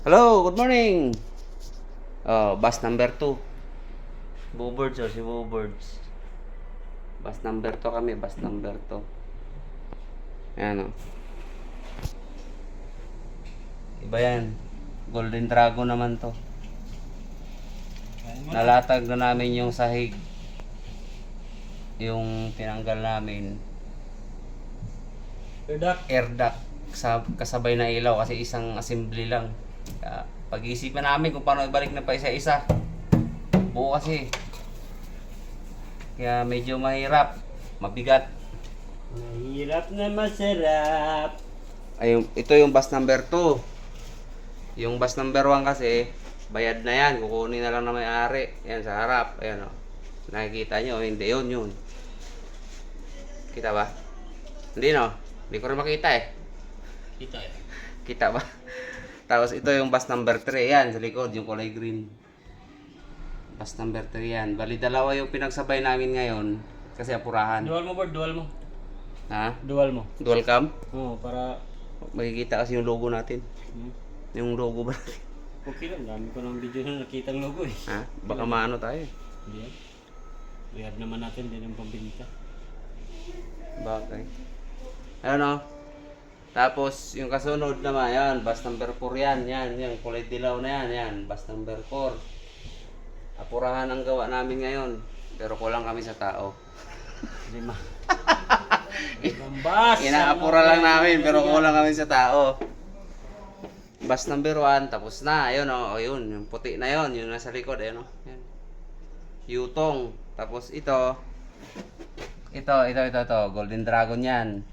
Hello, good morning. Oh, bus number 2. Boobirds si Boobirds. Bus number 2 kami, bus number 2. Ayan oh. Iba yan. Golden Dragon naman to. Nalatag na namin yung sahig. Yung tinanggal namin. Air duct. Kasabay na ilaw kasi isang assembly lang. Pag-iisipan namin kung paano ibalik na pa isa-isa. Buo kasi. Kaya medyo mahirap. Mabigat. Mahirap na masarap. Ay, ito yung bus number 2. Yung bus number 1 kasi, bayad na yan. Kukunin na lang na may-ari. Yan sa harap. Ayan o. Nakikita nyo. Hindi yun. Kita ba? Hindi no. Hindi ko rin makita eh. Kita eh. Kita ba? Tapos ito yung bus number 3. Yan sa likod. Yung kulay green. Bus number 3 yan. Bali dalawa yung pinagsabay namin ngayon. Kasi apurahan. Dual mo, Bord. Dual mo. Ha? Dual mo. Dual cam? Oo, para... Makikita kasi yung logo natin. Yung logo ba? Okay lang. Dami ko ng video na nakita ang logo eh. Ha? Baka maano tayo. Hindi yan. Rehab naman natin. Din ang pambinta. Bagay. Ano? Tapos yung kasunod naman, yan, bus number 4 yan, yan, kulay dilaw na yan, bus number 4. Apurahan ang gawa namin ngayon, pero kulang kami sa tao. 5. Bas! Inaapura lang namin, pero kulang kami sa tao. Bus number 1, tapos na, ayun o, yun, yung puti na yun, yung nasa likod, ayun o. Yan. Yutong, tapos ito, Golden Dragon yan.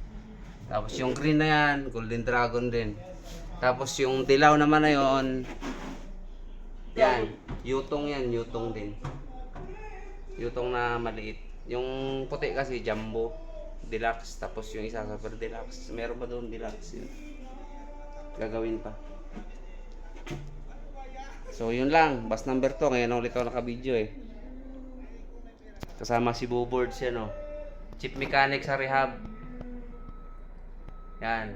Tapos yung green na yan, Golden Dragon din. Tapos yung dilaw naman na yun, yan, Yutong yan, Yutong din. Yutong na maliit. Yung puti kasi Jumbo, Deluxe. Tapos yung isa Super Deluxe. Meron pa doon Deluxe yun. Gagawin pa. So yun lang, bus number 2. Ngayon ulit ako naka-video eh. Kasama si Boobirds yan oh. Chief mechanic sa rehab. Yan.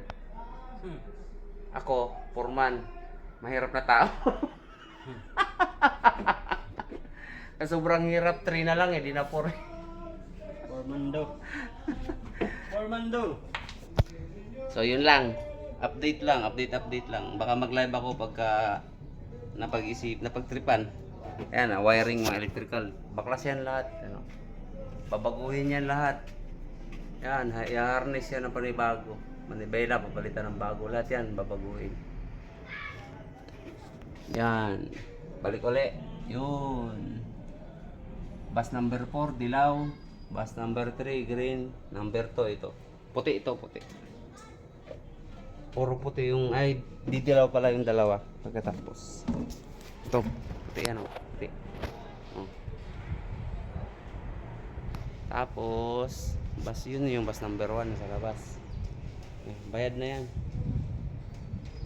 Ako, foreman. Mahirap na tao. Sobrang hirap, 3 na lang eh, di na 4. Formando. Formando. So yun lang. Update lang. Baka mag-live ako pagka napagtripan. Ayan, wiring mga electrical. Baklas yan lahat. Ano? Babaguhin yan lahat. Yan, i-harness yan ng panibago. Manibela, papalitan ng bago. Lahat yan, babaguhin. Yan. Balik uli. Yun. Bus number 4, dilaw. Bus number 3, green. Number 2, ito. Puti ito, puti. Puro puti yung, ay, didilaw pala yung dalawa. Pagkatapos. Ito, puti yan o. Puti. Oh. Tapos, yun yung bus number 1 sa labas. Bayad na yan.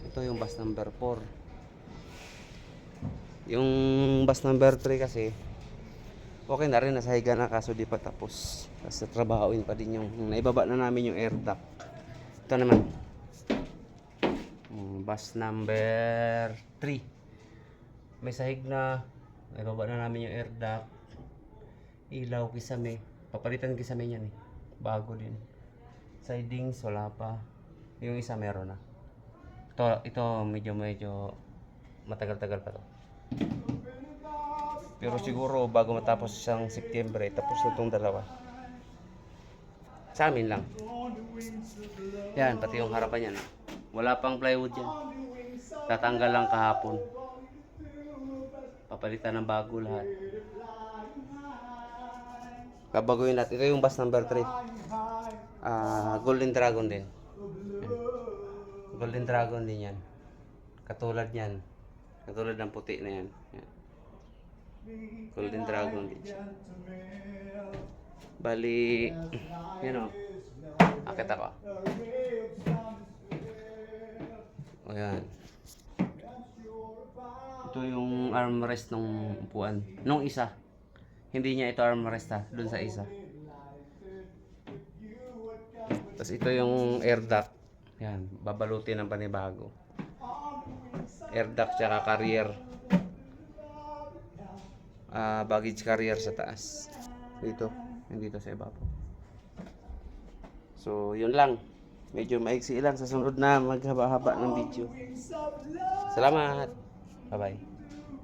Ito yung bus number 4. Yung bus number 3 kasi okay na rin, nasahiga na kaso di pa tapos. Kasi trabahoin pa din yung naibaba na namin yung air duct. Ito naman bus number 3. May sahig na, naibaba na namin yung air duct. Ilaw, kisame. Papalitan kisame yan eh. Bago din. Sidings, wala pa. Yung isa meron na. Ito medyo matagal-tagal pa to. Pero siguro bago matapos isang September, tapos na itong dalawa. Sa amin lang. Yan, pati yung harapan yan. Wala pang plywood yan. Tatanggal lang kahapon. Papalitan ng bago lahat. Kabaguhin natin. Ito yung bus number 3. Golden Dragon din. Yan. Golden Dragon din yan. Katulad yan. Katulad ng puti na yan. Yan. Golden Dragon din siya. Bali, yun o. Akit ako. O yan. Ito yung armrest ng upuan. Nung isa. Hindi niya ito armrest ha. Dun sa isa. Tapos ito yung air duct. Yan. Babalutin ng panibago. air duct tsaka carrier. Baggage carrier sa taas. Dito, dito sa ibabaw. So, yun lang. Medyo maiksi lang sa sunod na maghaba-haba ng video. Salamat. Bye-bye.